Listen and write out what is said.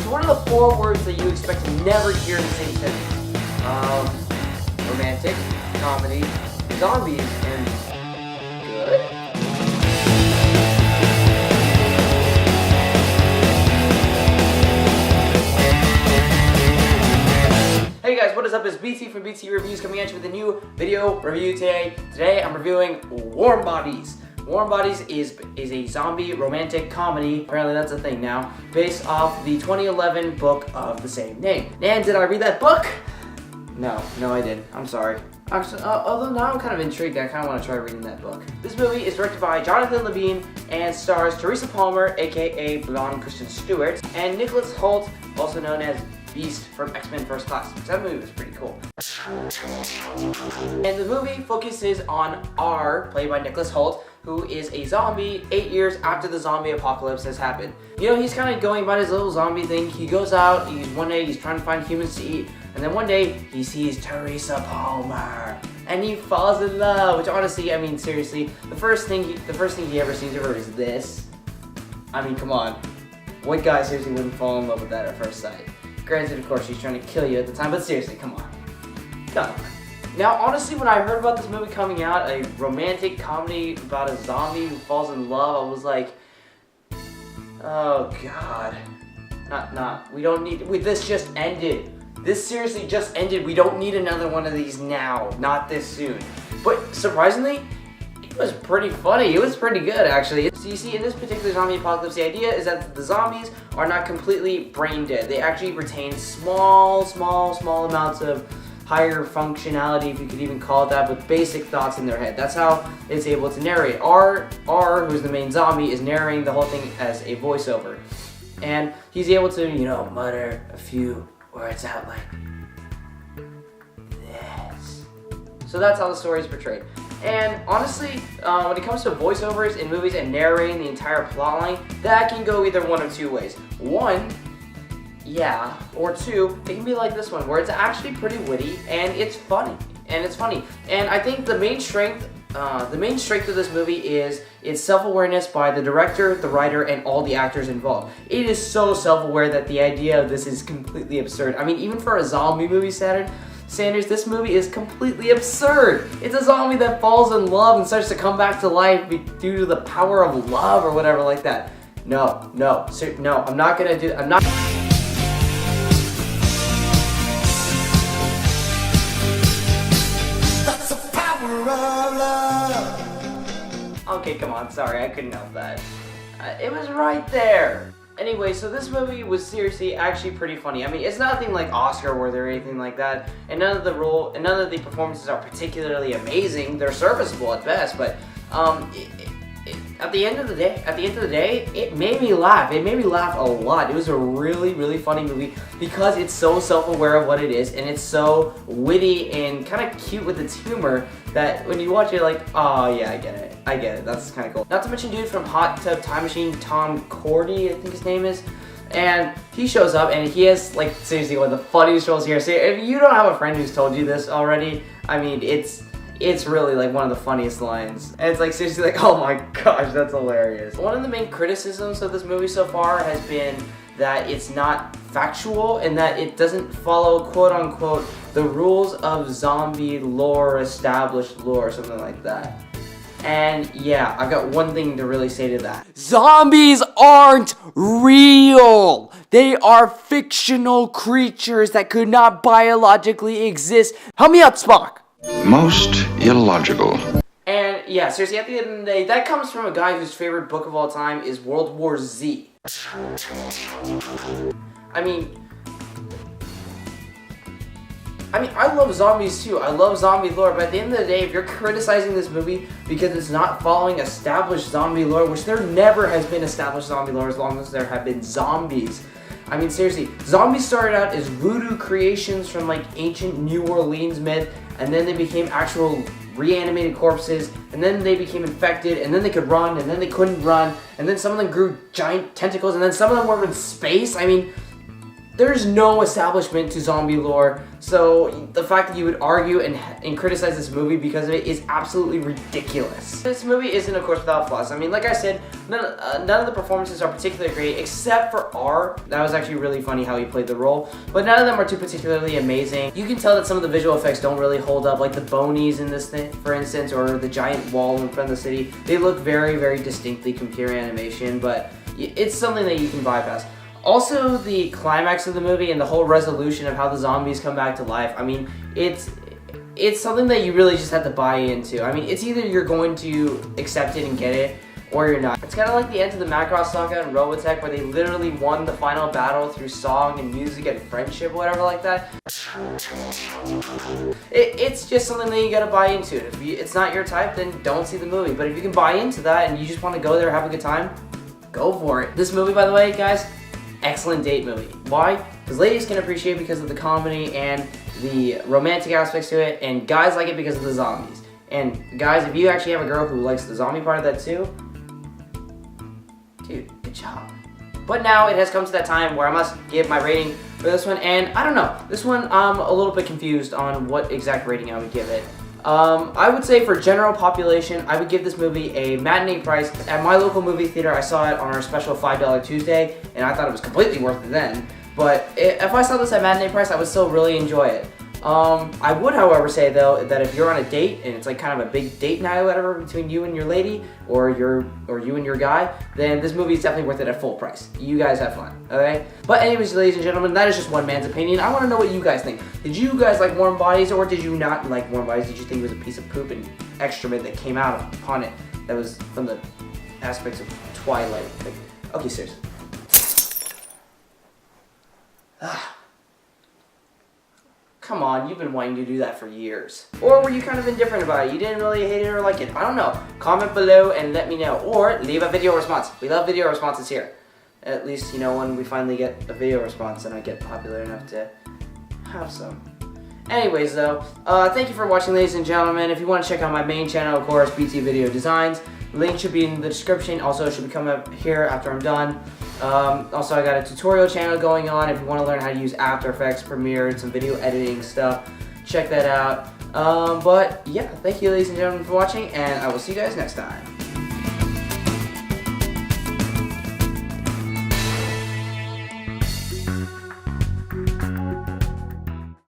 So what are the 4 words that you expect to never hear in the same sentence? Romantic, comedy, zombies, and good? Hey guys, what is up? It's BT from BT Reviews coming at you with a new video review today. Today I'm reviewing Warm Bodies. Warm Bodies is a zombie romantic comedy, apparently that's a thing now, based off the 2011 book of the same name. And did I read that book? No, I didn't. I'm sorry. Actually, although now I'm kind of intrigued, I kind of want to try reading that book. This movie is directed by Jonathan Levine and stars Teresa Palmer, aka Blonde Kristen Stewart, and Nicholas Hoult, also known as Beast from X-Men First Class. That movie was pretty cool. And the movie focuses on R, played by Nicholas Hoult, who is a zombie 8 years after the zombie apocalypse has happened. You know, he's kind of going about his little zombie thing. He goes out, one day he's trying to find humans to eat, and then one day he sees Teresa Palmer, and he falls in love, which honestly, I mean, seriously, the first thing he ever sees of her is this. I mean, come on. What guy seriously wouldn't fall in love with that at first sight? Granted, of course, she's trying to kill you at the time, but seriously, come on. Come on. Now, honestly, when I heard about this movie coming out, a romantic comedy about a zombie who falls in love, I was like, oh god. We don't need, this just ended. This seriously just ended. We don't need another one of these now, not this soon. But surprisingly, it was pretty funny. It was pretty good, actually. So you see, in this particular zombie apocalypse, the idea is that the zombies are not completely brain dead. They actually retain small amounts of higher functionality, if you could even call it that, with basic thoughts in their head. That's how it's able to narrate. R, who's the main zombie, is narrating the whole thing as a voiceover. And he's able to, you know, mutter a few words out like this. So that's how the story is portrayed. And honestly, when it comes to voiceovers in movies and narrating the entire plotline, that can go either one of 2 ways. One, yeah, or 2, it can be like this one, where it's actually pretty witty and it's funny. And I think the main strength of this movie is its self-awareness by the director, the writer, and all the actors involved. It is so self-aware that the idea of this is completely absurd. I mean, even for a zombie movie Sanders, this movie is completely absurd. It's a zombie that falls in love and starts to come back to life due to the power of love or whatever like that. No, I'm not gonna do, I'm not. That's the power of love. Okay, come on, sorry, I couldn't help that. It was right there. Anyway, so this movie was seriously actually pretty funny. I mean, it's nothing like Oscar worthy or anything like that, and none of the performances are particularly amazing. They're serviceable at best, but at the end of the day, it made me laugh. It made me laugh a lot. It was a really funny movie because it's so self-aware of what it is, and it's so witty and kind of cute with its humor that when you watch it, you're like, oh yeah, I get it. That's kind of cool. Not to mention dude from Hot Tub Time Machine, Tom Cordy, I think his name is. And he shows up and he has, like, seriously one of the funniest roles here. So if you don't have a friend who's told you this already, I mean, it's really like one of the funniest lines. And it's like seriously like, oh my gosh, that's hilarious. One of the main criticisms of this movie so far has been that it's not factual and that it doesn't follow, quote unquote, the rules of zombie lore, established lore, something like that. And yeah, I've got one thing to really say to that. Zombies aren't real! They are fictional creatures that could not biologically exist. Help me out, Spock! Most illogical. And yeah, seriously, at the end of the day, that comes from a guy whose favorite book of all time is World War Z. I mean, I love zombies too. I love zombie lore, but at the end of the day, if you're criticizing this movie because it's not following established zombie lore, which there never has been established zombie lore as long as there have been zombies. I mean, seriously, zombies started out as voodoo creations from like ancient New Orleans myth, and then they became actual reanimated corpses, and then they became infected, and then they could run, and then they couldn't run, and then some of them grew giant tentacles, and then some of them were in space. I mean, there's no establishment to zombie lore, so the fact that you would argue and criticize this movie because of it is absolutely ridiculous. This movie isn't, of course, without flaws. I mean, like I said, none of the performances are particularly great, except for R. That was actually really funny how he played the role, but none of them are too particularly amazing. You can tell that some of the visual effects don't really hold up, like the bonies in this thing, for instance, or the giant wall in front of the city. They look very, very distinctly computer animation, but it's something that you can bypass. Also, the climax of the movie and the whole resolution of how the zombies come back to life, I mean, it's something that you really just have to buy into. I mean, it's either you're going to accept it and get it, or you're not. It's kind of like the end of the Macross Saga and Robotech, where they literally won the final battle through song and music and friendship, whatever like that. It's just something that you gotta buy into. If it's not your type, then don't see the movie. But if you can buy into that and you just want to go there, have a good time, go for it. This movie, by the way, guys, excellent date movie. Why? Because ladies can appreciate it because of the comedy and the romantic aspects to it, and guys like it because of the zombies. And guys, if you actually have a girl who likes the zombie part of that too, dude, good job. But now it has come to that time where I must give my rating for this one, and I don't know. This one, I'm a little bit confused on what exact rating I would give it. I would say for general population, I would give this movie a matinee price. At my local movie theater, I saw it on our special $5 Tuesday, and I thought it was completely worth it then. But if I saw this at matinee price, I would still really enjoy it. I would, however, say though that if you're on a date and it's like kind of a big date night or whatever between you and your lady, or you and your guy, then this movie is definitely worth it at full price. You guys have fun, okay? But anyways, ladies and gentlemen, that is just one man's opinion. I want to know what you guys think. Did you guys like Warm Bodies, or did you not like Warm Bodies? Did you think it was a piece of poop and excrement that came out upon it that was from the aspects of Twilight? Like, okay, seriously. Come on, you've been wanting to do that for years. Or were you kind of indifferent about it? You didn't really hate it or like it? I don't know. Comment below and let me know. Or leave a video response. We love video responses here. At least, you know, when we finally get a video response and I get popular enough to have some. Anyways, though, thank you for watching, ladies and gentlemen. If you want to check out my main channel, of course, BT Video Designs, the link should be in the description. Also, it should be coming up here after I'm done. Also, I got a tutorial channel going on. If you want to learn how to use After Effects, Premiere, and some video editing stuff, check that out. But yeah, thank you, ladies and gentlemen, for watching, and I will see you guys next time.